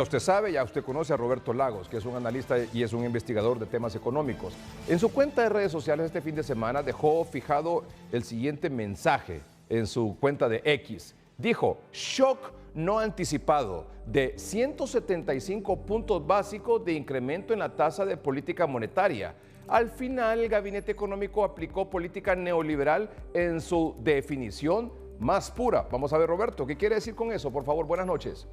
Usted sabe, ya usted conoce a Roberto Lagos, que es un analista y es un investigador de temas económicos. En su cuenta de redes sociales este fin de semana dejó fijado el siguiente mensaje en su cuenta de X. Dijo, shock no anticipado de 175 puntos básicos de incremento en la tasa de política monetaria. Al final, el Gabinete Económico aplicó política neoliberal en su definición más pura. Vamos a ver, Roberto, ¿qué quiere decir con eso? Por favor, buenas noches.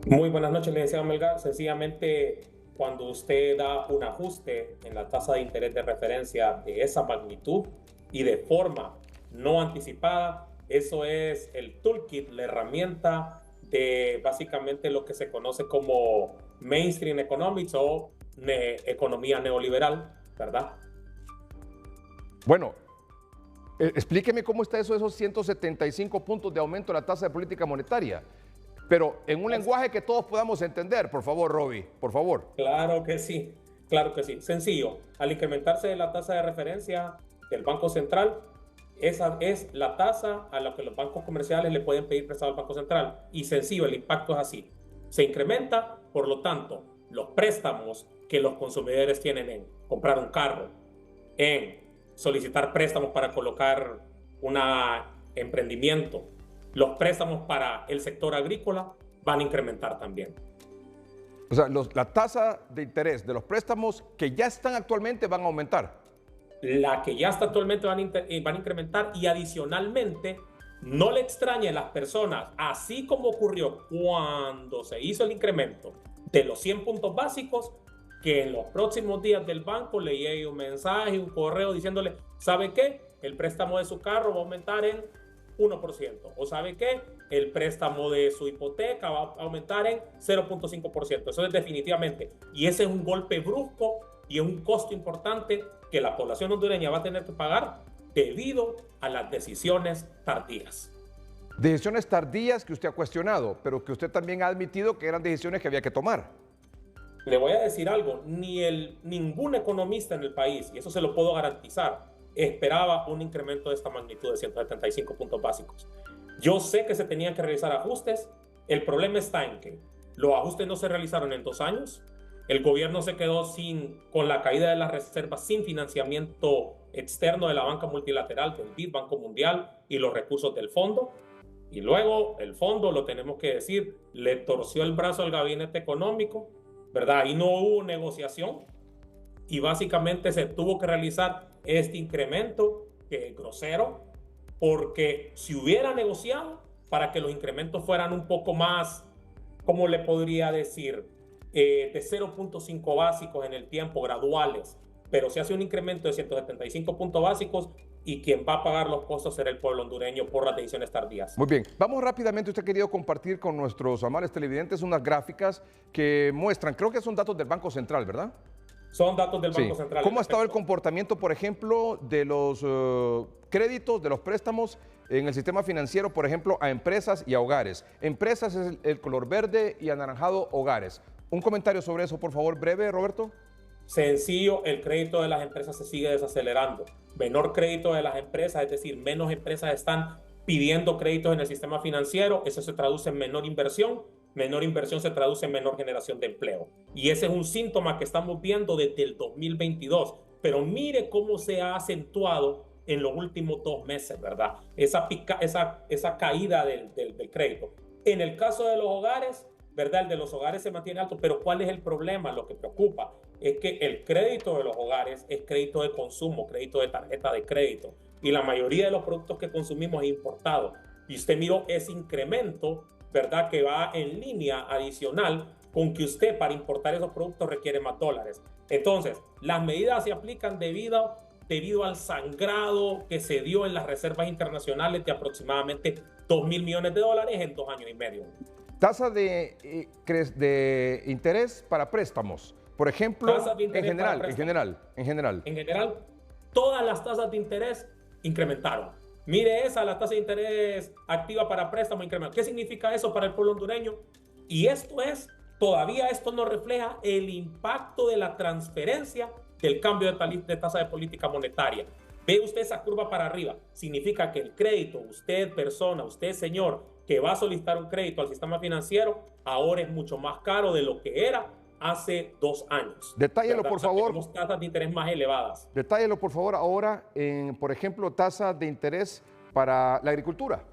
Muy buenas noches, licenciado Melgar. Sencillamente, cuando usted da un ajuste en la tasa de interés de referencia de esa magnitud y de forma no anticipada, eso es el toolkit, la herramienta de básicamente lo que se conoce como mainstream economics o economía neoliberal, ¿verdad? Bueno, explíqueme cómo está eso, esos 175 puntos de aumento de la tasa de política monetaria. Pero en un lenguaje que todos podamos entender, por favor, Roby, por favor. Claro que sí, claro que sí. Sencillo, al incrementarse la tasa de referencia del Banco Central, esa es la tasa a la que los bancos comerciales le pueden pedir prestado al Banco Central. Y sencillo, el impacto es así. Se incrementa, por lo tanto, los préstamos que los consumidores tienen en comprar un carro, en solicitar préstamos para colocar un emprendimiento, los préstamos para el sector agrícola van a incrementar también. O sea, la tasa de interés de los préstamos que ya están actualmente van a aumentar. La que ya está actualmente van a incrementar y adicionalmente no le extrañe a las personas, así como ocurrió cuando se hizo el incremento de los 100 puntos básicos, que en los próximos días del banco le llegue un mensaje, un correo diciéndole, ¿sabe qué? El préstamo de su carro va a aumentar en 1%. ¿O sabe qué? El préstamo de su hipoteca va a aumentar en 0.5%. Eso es definitivamente. Y ese es un golpe brusco y es un costo importante que la población hondureña va a tener que pagar debido a las decisiones tardías. Decisiones tardías que usted ha cuestionado, pero que usted también ha admitido que eran decisiones que había que tomar. Le voy a decir algo, ningún economista en el país, y eso se lo puedo garantizar, esperaba un incremento de esta magnitud de 175 puntos básicos. Yo sé que se tenían que realizar ajustes. El problema está en que los ajustes no se realizaron en 2 años. El gobierno se quedó con la caída de las reservas, sin financiamiento externo de la banca multilateral, del BID, Banco Mundial y los recursos del fondo. Y luego el fondo, lo tenemos que decir, le torció el brazo al gabinete económico, ¿verdad? Y no hubo negociación. Y básicamente se tuvo que realizar este incremento, que es grosero, porque si hubiera negociado para que los incrementos fueran un poco más, ¿cómo le podría decir? De 0.5 básicos en el tiempo, graduales, pero se hace un incremento de 175 puntos básicos y quien va a pagar los costos será el pueblo hondureño por las decisiones tardías. Muy bien, vamos rápidamente, usted ha querido compartir con nuestros amables televidentes unas gráficas que muestran, creo que son datos del Banco Central, ¿verdad? Son datos del Banco Central. ¿Cómo ha estado el comportamiento, por ejemplo, de los créditos, de los préstamos en el sistema financiero, por ejemplo, a empresas y a hogares? Empresas es el color verde y anaranjado hogares. Un comentario sobre eso, por favor, breve, Roberto. Sencillo, el crédito de las empresas se sigue desacelerando. Menor crédito de las empresas, es decir, menos empresas están pidiendo créditos en el sistema financiero. Eso se traduce en menor inversión. Menor inversión se traduce en menor generación de empleo. Y ese es un síntoma que estamos viendo desde el 2022. Pero mire cómo se ha acentuado en los últimos 2 meses, ¿verdad? Esa caída del crédito. En el caso de los hogares, ¿verdad? El de los hogares se mantiene alto, pero ¿cuál es el problema? Lo que preocupa es que el crédito de los hogares es crédito de consumo, crédito de tarjeta de crédito. Y la mayoría de los productos que consumimos es importado. Y usted miró ese incremento, ¿verdad? Que va en línea adicional con que usted para importar esos productos requiere más dólares. Entonces, las medidas se aplican debido al sangrado que se dio en las reservas internacionales de aproximadamente 2.000 millones de dólares en 2 años y medio. Tasa de interés para préstamos, por ejemplo, en general, todas las tasas de interés incrementaron. Mire la tasa de interés activa para préstamos incremental. ¿Qué significa eso para el pueblo hondureño? Y todavía esto no refleja el impacto de la transferencia del cambio de tasa de política monetaria. Ve usted esa curva para arriba. Significa que el crédito, usted persona, usted señor, que va a solicitar un crédito al sistema financiero ahora es mucho más caro de lo que era hace 2 años. Detállelo, por favor. Tenemos tasas de interés más elevadas. Detállelo, por favor, ahora en, por ejemplo, tasas de interés para la agricultura.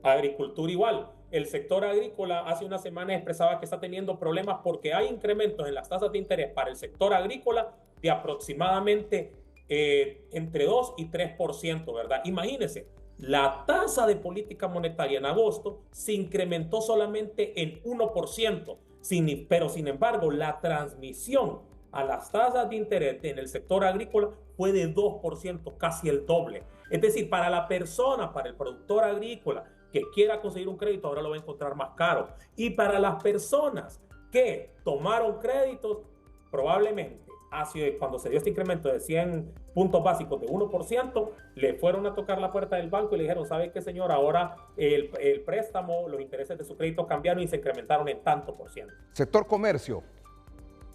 Agricultura igual. El sector agrícola hace una semana expresaba que está teniendo problemas porque hay incrementos en las tasas de interés para el sector agrícola de aproximadamente entre 2 y 3%, ¿verdad? Imagínense, la tasa de política monetaria en agosto se incrementó solamente en 1%, pero sin embargo la transmisión a las tasas de interés en el sector agrícola fue de 2%, casi el doble. Es decir, para la persona, para el productor agrícola que quiera conseguir un crédito, ahora lo va a encontrar más caro. Y para las personas que tomaron créditos, probablemente cuando se dio este incremento de 100 puntos básicos de 1%, le fueron a tocar la puerta del banco y le dijeron, ¿sabe qué, señor? Ahora el préstamo, los intereses de su crédito cambiaron y se incrementaron en tanto por ciento. Sector comercio.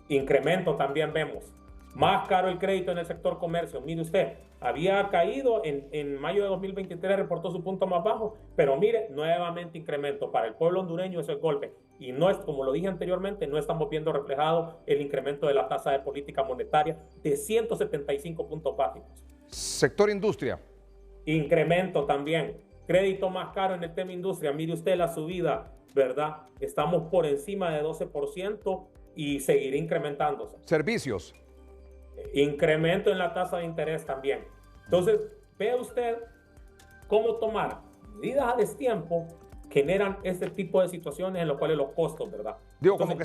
Incremento también vemos. Más caro el crédito en el sector comercio. Mire usted, había caído en mayo de 2023, reportó su punto más bajo, pero mire, nuevamente incremento. Para el pueblo hondureño eso es golpe. Y no es, como lo dije anteriormente, no estamos viendo reflejado el incremento de la tasa de política monetaria de 175 puntos básicos. Sector industria. Incremento también. Crédito más caro en el tema industria. Mire usted la subida, ¿verdad? Estamos por encima de 12% y seguirá incrementándose. Servicios. Incremento en la tasa de interés también. Entonces, vea usted cómo tomar medidas a destiempo generan este tipo de situaciones en las cuales los costos, ¿verdad? Digo, Entonces, como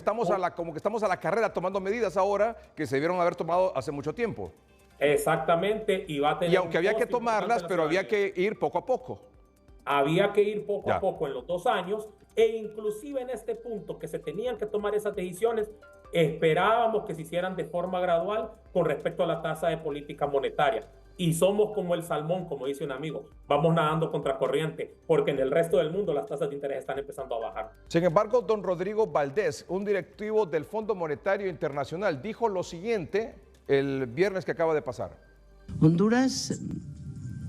que estamos a la carrera tomando medidas ahora que se debieron haber tomado hace mucho tiempo. Exactamente, y va a tener. Y aunque había que tomarlas, pero había que ir poco a poco. Había que ir poco a poco en los 2 años, e inclusive en este punto que se tenían que tomar esas decisiones, esperábamos que se hicieran de forma gradual con respecto a la tasa de política monetaria. Y somos como el salmón, como dice un amigo, vamos nadando contracorriente, porque en el resto del mundo las tasas de interés están empezando a bajar. Sin embargo, don Rodrigo Valdés, un directivo del Fondo Monetario Internacional, dijo lo siguiente el viernes que acaba de pasar. Honduras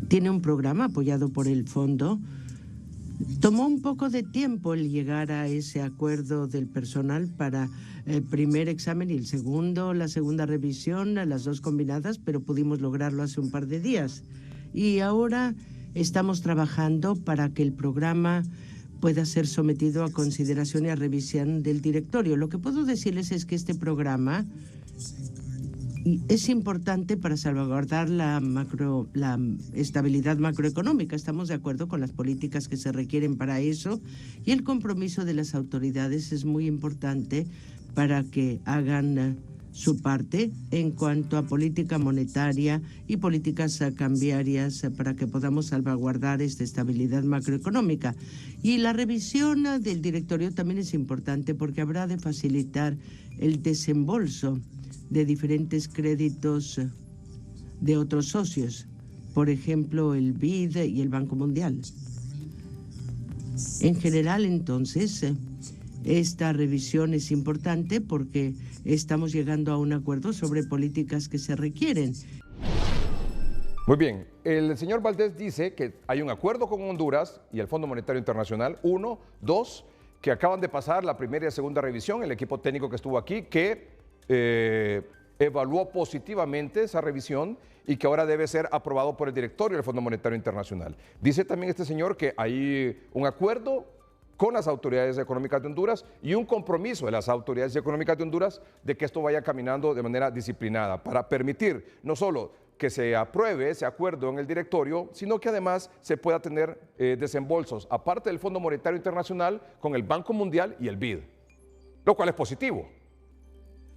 tiene un programa apoyado por el fondo. Tomó un poco de tiempo el llegar a ese acuerdo del personal para el primer examen y el segundo, la segunda revisión, las dos combinadas, pero pudimos lograrlo hace un par de días. Y ahora estamos trabajando para que el programa pueda ser sometido a consideración y a revisión del directorio. Lo que puedo decirles es que este programa es importante para salvaguardar la estabilidad macroeconómica. Estamos de acuerdo con las políticas que se requieren para eso y el compromiso de las autoridades es muy importante para que hagan su parte en cuanto a política monetaria y políticas cambiarias para que podamos salvaguardar esta estabilidad macroeconómica. Y la revisión del directorio también es importante porque habrá de facilitar el desembolso de diferentes créditos de otros socios, por ejemplo, el BID y el Banco Mundial. En general, entonces, esta revisión es importante porque estamos llegando a un acuerdo sobre políticas que se requieren. Muy bien, el señor Valdés dice que hay un acuerdo con Honduras y el Fondo Monetario Internacional, 1, 2, que acaban de pasar la primera y segunda revisión, el equipo técnico que estuvo aquí, que evaluó positivamente esa revisión y que ahora debe ser aprobado por el directorio del Fondo Monetario Internacional. Dice también este señor que hay un acuerdo con las autoridades económicas de Honduras y un compromiso de las autoridades económicas de Honduras de que esto vaya caminando de manera disciplinada para permitir no solo que se apruebe ese acuerdo en el directorio, sino que además se pueda tener desembolsos, aparte del Fondo Monetario Internacional, con el Banco Mundial y el BID, lo cual es positivo.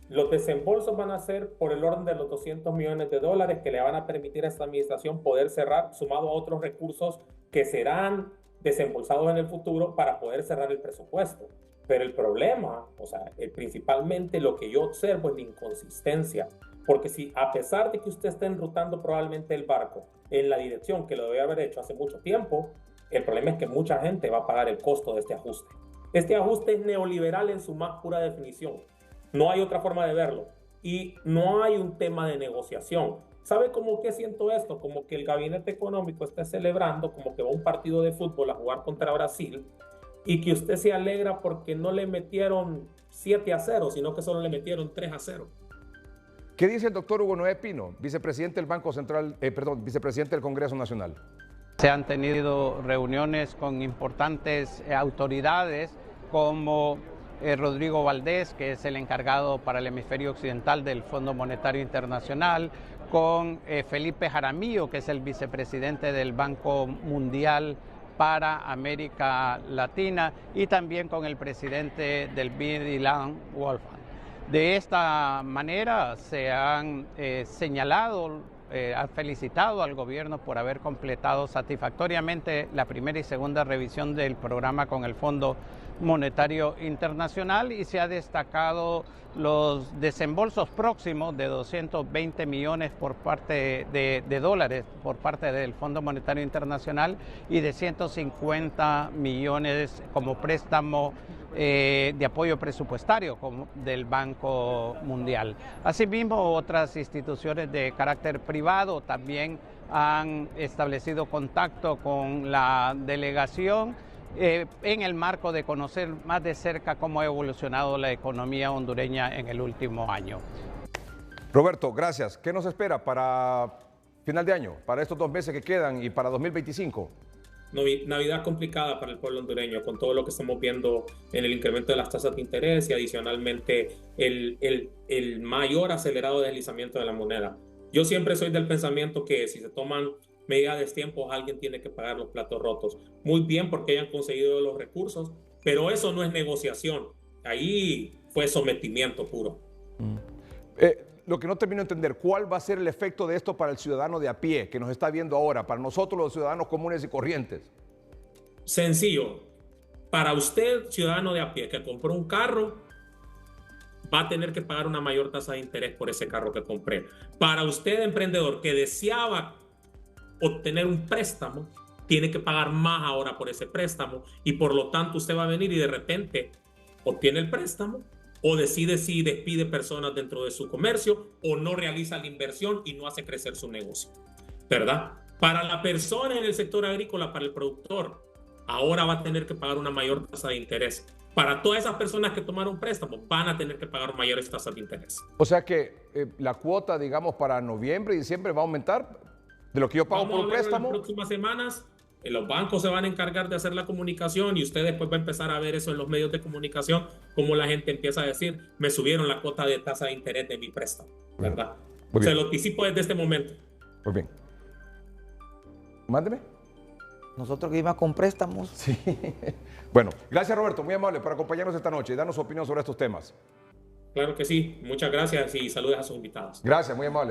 Los desembolsos van a ser por el orden de los $200 millones que le van a permitir a esta administración poder cerrar, sumado a otros recursos que serán desembolsados en el futuro para poder cerrar el presupuesto. Pero el problema, principalmente lo que yo observo es la inconsistencia. Porque si a pesar de que usted esté enrutando probablemente el barco en la dirección que lo debe haber hecho hace mucho tiempo, el problema es que mucha gente va a pagar el costo de este ajuste. Este ajuste es neoliberal en su más pura definición. No hay otra forma de verlo. Y no hay un tema de negociación. ¿Sabe cómo que siento esto? Como que el gabinete económico está celebrando, como que va a un partido de fútbol a jugar contra Brasil y que usted se alegra porque no le metieron 7-0, sino que solo le metieron 3-0. ¿Qué dice el doctor Hugo Noé Pino, vicepresidente del Banco Central, vicepresidente del Congreso Nacional? Se han tenido reuniones con importantes autoridades como Rodrigo Valdés, que es el encargado para el hemisferio occidental del Fondo Monetario Internacional, con Felipe Jaramillo, que es el vicepresidente del Banco Mundial para América Latina, y también con el presidente del BID, Ilan Wolfgang. De esta manera se han señalado, han felicitado al gobierno por haber completado satisfactoriamente la primera y segunda revisión del programa con el Fondo Monetario Internacional, y se ha destacado los desembolsos próximos de 220 millones por parte de dólares por parte del Fondo Monetario Internacional y de 150 millones como préstamo de apoyo presupuestario del Banco Mundial. Asimismo, otras instituciones de carácter privado también han establecido contacto con la delegación en el marco de conocer más de cerca cómo ha evolucionado la economía hondureña en el último año. Roberto, gracias. ¿Qué nos espera para final de año, para estos 2 meses que quedan y para 2025? Navidad complicada para el pueblo hondureño, con todo lo que estamos viendo en el incremento de las tasas de interés y adicionalmente el mayor acelerado deslizamiento de la moneda. Yo siempre soy del pensamiento que si se toman medidas de tiempo, alguien tiene que pagar los platos rotos. Muy bien porque hayan conseguido los recursos, pero eso no es negociación. Ahí fue sometimiento puro. Lo que no termino de entender, ¿cuál va a ser el efecto de esto para el ciudadano de a pie que nos está viendo ahora, para nosotros los ciudadanos comunes y corrientes? Sencillo. Para usted, ciudadano de a pie, que compró un carro, va a tener que pagar una mayor tasa de interés por ese carro que compré. Para usted, emprendedor, que deseaba obtener un préstamo, tiene que pagar más ahora por ese préstamo y por lo tanto usted va a venir y de repente obtiene el préstamo o decide si despide personas dentro de su comercio o no realiza la inversión y no hace crecer su negocio, ¿verdad? Para la persona en el sector agrícola, para el productor, ahora va a tener que pagar una mayor tasa de interés. Para todas esas personas que tomaron préstamos, van a tener que pagar mayores tasas de interés. O sea que la cuota, digamos, para noviembre y diciembre va a aumentar de lo que yo pago por un préstamo. En las próximas semanas, los bancos se van a encargar de hacer la comunicación y usted después va a empezar a ver eso en los medios de comunicación, como la gente empieza a decir, me subieron la cuota de tasa de interés de mi préstamo, ¿verdad? Se lo anticipo desde este momento. Muy bien. Mándeme. Nosotros que íbamos con préstamos. Sí. Bueno, gracias Roberto, muy amable por acompañarnos esta noche y darnos su opinión sobre estos temas. Claro que sí, muchas gracias y saludos a sus invitados. Gracias, muy amable.